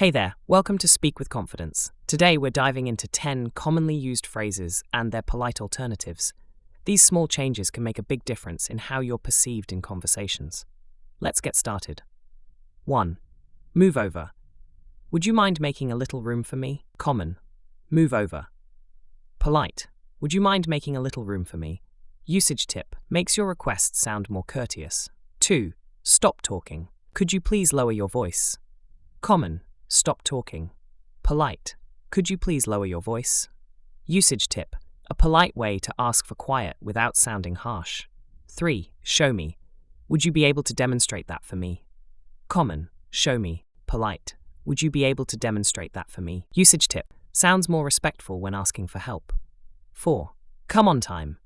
Hey there, welcome to Speak with Confidence. Today we're diving into 10 commonly used phrases and their polite alternatives. These small changes can make a big difference in how you're perceived in conversations. Let's get started. 1. Move over. Would you mind making a little room for me? Common. Move over. Polite. Would you mind making a little room for me? Usage tip. Makes your request sound more courteous. 2. Stop talking. Could you please lower your voice? Common. Stop talking. Polite. Could you please lower your voice? Usage tip. A polite way to ask for quiet without sounding harsh. 3. Show me. Would you be able to demonstrate that for me? Common. Show me. Polite. Would you be able to demonstrate that for me? Usage tip. Sounds more respectful when asking for help. 4. Come on time.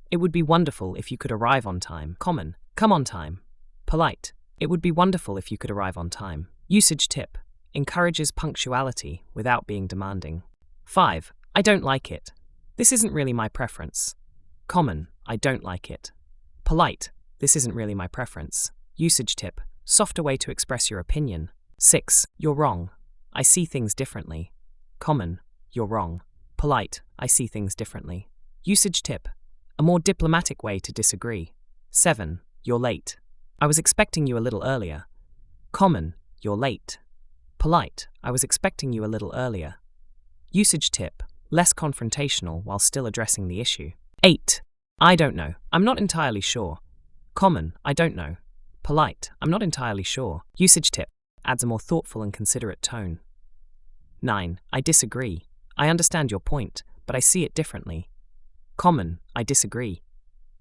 It would be wonderful if you could arrive on time. Common. Come on time. Polite. It would be wonderful if you could arrive on time. Usage tip. Encourages punctuality without being demanding. 5. I don't like it. This isn't really my preference. Common. I don't like it. Polite. This isn't really my preference. Usage tip. Softer way to express your opinion. 6. You're wrong. I see things differently. Common. You're wrong. Polite. I see things differently. Usage tip. A more diplomatic way to disagree. 7. You're late. I was expecting you a little earlier. Common. You're late. Polite. I was expecting you a little earlier. Usage tip. Less confrontational while still addressing the issue. 8. I don't know. I'm not entirely sure. Common. I don't know. Polite. I'm not entirely sure. Usage tip. Adds a more thoughtful and considerate tone. 9. I disagree. I understand your point, but I see it differently. Common. I disagree.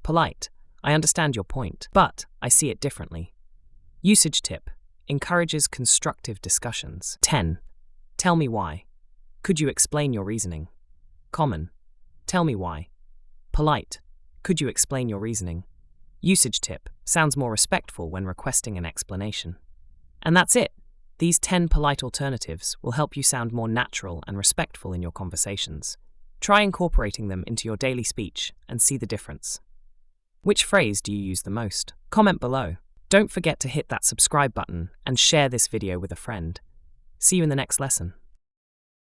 Polite. I understand your point, but I see it differently. Usage tip. Encourages constructive discussions. 10. Tell me why. Could you explain your reasoning? Common. Tell me why. Polite. Could you explain your reasoning? Usage tip. Sounds more respectful when requesting an explanation. And that's it. These 10 polite alternatives will help you sound more natural and respectful in your conversations. Try incorporating them into your daily speech and see the difference. Which phrase do you use the most? Comment below. Don't forget to hit that subscribe button and share this video with a friend. See you in the next lesson.